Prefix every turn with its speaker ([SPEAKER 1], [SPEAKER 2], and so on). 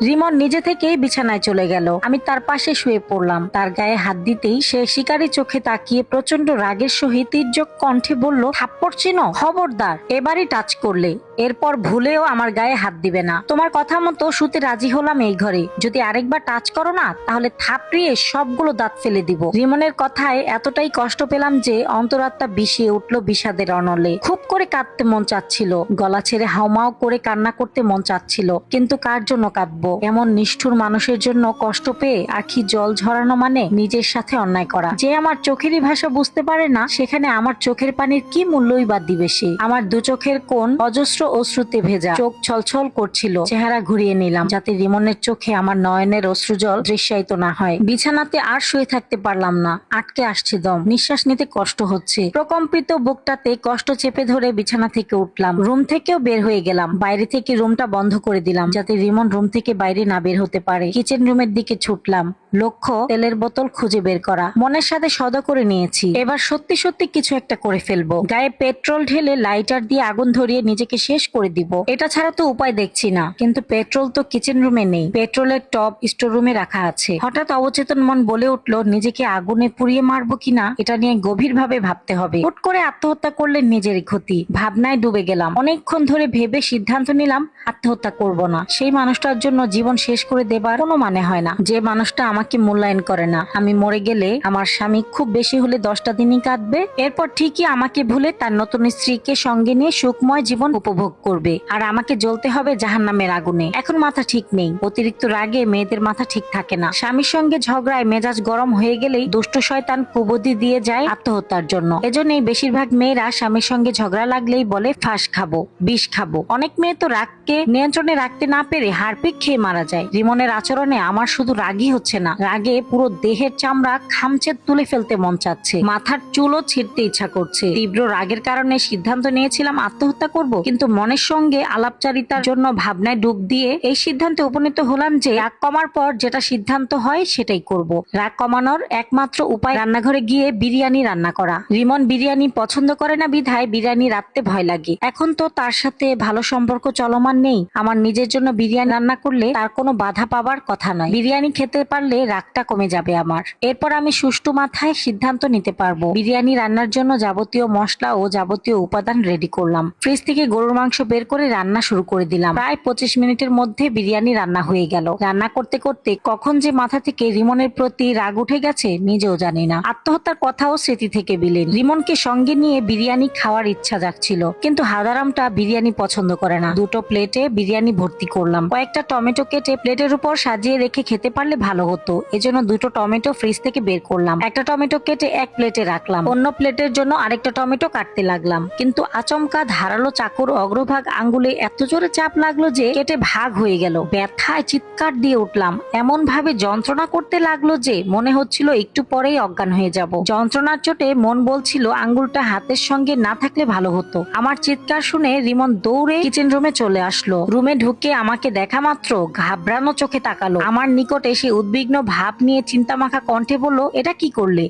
[SPEAKER 1] রিমন নিজে থেকেই বিছানায় চলে গেল। আমি তার পাশে শুয়ে পড়লাম। তার গায়ে হাত দিতেই সে শিকারী চোখে তাকিয়ে প্রচন্ড রাগের সহিত তীর্যক কণ্ঠে বলল, থাপ্পড় চিনো? খবরদার এবারই টাচ করলে এরপর ভুলেও আমার গায়ে হাত দিবে না। তোমার কথা মতো শুতে রাজি হলাম এই ঘরে, যদি আরেকবার টাচ করো না তাহলে থাপড়িয়ে সবগুলো দাঁত ফেলে দিব। রিমনের কথায় এতটাই কষ্ট পেলাম যে অন্তরাত্মা বিষিয়ে উঠল বিষাদের অনলে। খুব করে কাঁদতে মন চাচ্ছিল, গলা ছেড়ে হাউমাউ করে কান্না করতে মন চাচ্ছিল, কিন্তু কার জন্য কাঁদবো? এমন নিষ্ঠুর মানুষের জন্য কষ্ট পেয়ে আখি জল ঝরানো মানে নিজের সাথে অন্যায় করা। যে আমার চোখেরই ভাষা বুঝতে পারে না, সেখানে আমার চোখের পানির কি মূল্যই বা দিবে সে? আমার দু চোখের কোণ অজস্র অশ্রুতে ভেজা, চোখ ছলছল করছিল। চেহারা ঘুরিয়ে নিলাম যাতে রিমনের চোখে আমার নয়নের অশ্রুজল দৃশ্যায়িত না হয়। বিছানাতে আর শুয়ে থাকতে পারলাম না, আটকে আসছে দম, নিঃশ্বাস নিতে কষ্ট হচ্ছে। প্রকম্পিত বুকটাতে কষ্ট চেপে ধরে বিছানা থেকে উঠলাম, রুম থেকেও বের হয়ে গেলাম। বাইরে থেকে রুমটা বন্ধ করে দিলাম যাতে রিমন রুম থেকে বাইরে না বের হতে পারে। কিচেন রুমের দিকে ছুটলাম, লক্ষ্য তেলের বোতল খুঁজে বের করা। মনের সাথে সদ করে নিয়েছি, এবার সত্যি সত্যি কিছু একটা করে ফেলবো। গায়ে পেট্রোল ঢেলে লাইটার দিয়ে আগুন ধরিয়ে নিজেকে শেষ করে দিব। এটা ছাড়া তো উপায় দেখছি না, কিন্তু পেট্রোল তো কিচেন রুমে নেই। পেট্রোলের টব স্টোর রুমে রাখা আছে। হঠাৎ অবচেতন মন বলে উঠলো, নিজেকে আগুনে পুড়িয়ে মারবো কিনা এটা নিয়ে গভীরভাবে ভাবতে হবে। হুট করে আত্মহত্যা করলে নিজেরই ক্ষতি। ভাবনায় ডুবে গেলাম। অনেকক্ষণ ধরে ভেবে সিদ্ধান্ত নিলাম আত্মহত্যা করব না। সেই মানুষটার জন্য জীবন শেষ করে দেবার কোনো মানে হয় না, যে মানুষটা আমাকে মূল্যায়ন করে না। আমি মরে গেলে আমার স্বামী খুব বেশি হলে 10টা দিনই কাঁদবে, এরপর ঠিকই আমাকে ভুলে তার নতুন স্ত্রীকে সঙ্গে নিয়ে সুখময় জীবন উপভোগ করবে, আর আমাকে জ্বলতে হবে জাহান্নামের আগুনে। এখন মাথা ঠিক নেই, অতিরিক্ত রাগে মেয়েদের মাথা ঠিক থাকে না। স্বামীর সঙ্গে ঝগড়ায় মেজাজ গরম হয়ে গেলেই দুষ্ট শয়তান কুবুদ্ধি দিয়ে যায় আত্মহত্যার জন্য। এজন্যই বেশিরভাগ মেয়েরা স্বামীর সঙ্গে ঝগড়া লাগলেই বলে ফাঁস খাবো, বিষ খাবো। অনেক মেয়ে তো রাগকে নিয়ন্ত্রণে রাখতে না পেরে হারপিক খেয়ে মারা যায়। রিমনের আচরণে আমার শুধু রাগই হচ্ছে না, রাগে পুরো দেহের চামড়া খামচে তুলে ফেলতে মন চাচ্ছে, মাথার চুলও ছিঁড়তে ইচ্ছা করছে। তীব্র রাগের কারণে সিদ্ধান্ত নিয়েছিলাম আত্মহত্যা করব, কিন্তু মনের সঙ্গে আলাপচারিতার জন্য ভাবনায় ডুব দিয়ে এই সিদ্ধান্তে উপনীত হলাম যে রাগ কমার পর যেটা সিদ্ধান্ত হয় সেটাই করব। রাগ কমানোর একমাত্র উপায় রান্নাঘরে গিয়ে বিরিয়ানি রান্না করা। রিমন বিরিয়ানি পছন্দ করে না বিধায় বিরিয়ানি রাখতে ভয় লাগে। এখন তো তার সাথে ভালো সম্পর্ক চলমান নেই, আমার নিজের জন্য বিরিয়ানি রান্না করলে তার কোনো বাধা পাবার কথা নয়। বিরিয়ানি খেতে পারলে রাগটা কমে যাবে আমার। এরপর আমি সুষ্ঠু মাথায় সিদ্ধান্ত নিতে পারবো। বিরিয়ানি রান্নার জন্য যাবতীয় মশলা ও যাবতীয় উপাদান রেডি করলাম। ফ্রিজ থেকে গরুর মাংস বের করে রান্না শুরু করে দিলাম। প্রায় 25 মিনিটের মধ্যে বিরিয়ানি রান্না হয়ে গেল। রান্না করতে করতে কখন যে মাথা থেকে রিমনের প্রতি রাগ উঠে গেছে নিজেও জানি না। আত্মহত্যার কথাও স্মৃতি থেকে বিলীন। রিমনকে সঙ্গে নিয়ে বিরিয়ানি খাওয়ার ইচ্ছা জাগছিল, কিন্তু হাদারামটা বিরিয়ানি পছন্দ করে না। দুটো প্লেটে বিরিয়ানি ভর্তি করলাম। কয়েকটা টমেটো কেটে প্লেটের উপর সাজিয়ে রেখে খেতে পারলে ভালো হতো, এজন্য দুটো টমেটো ফ্রিজ থেকে বের করলাম। একটা টমেটো কেটে এক প্লেটে রাখলাম, অন্য প্লেটের জন্য আরেকটা টমেটো কাটতে লাগলাম। কিন্তু আচমকা ধারালো চাকুর অগ্রভাগ আঙ্গুলে এত জোরে চাপ লাগলো যে কেটে ভাগ হয়ে গেল। ব্যথায় চিৎকার দিয়ে উঠলাম, এমন ভাবে যন্ত্রণা করতে লাগলো যে মনে হচ্ছিল একটু পরেই অজ্ঞান হয়ে যাব। যন্ত্রণার চোটে মন বলছিল আঙ্গুলটা হাতের সঙ্গে না থাকলে ভালো হতো। আমার চিৎকার শুনে রিমন দৌড়ে কিচেন রুমে চলে আসলো। রুমে ঢুকে আমাকে দেখা মাত্র ঘাবড়ানো চোখে তাকালো। আমার নিকট এসে উদ্বিগ্ন ভাব নিয়ে চিন্তামাখা কণ্ঠে বলল, এটা কি করলে?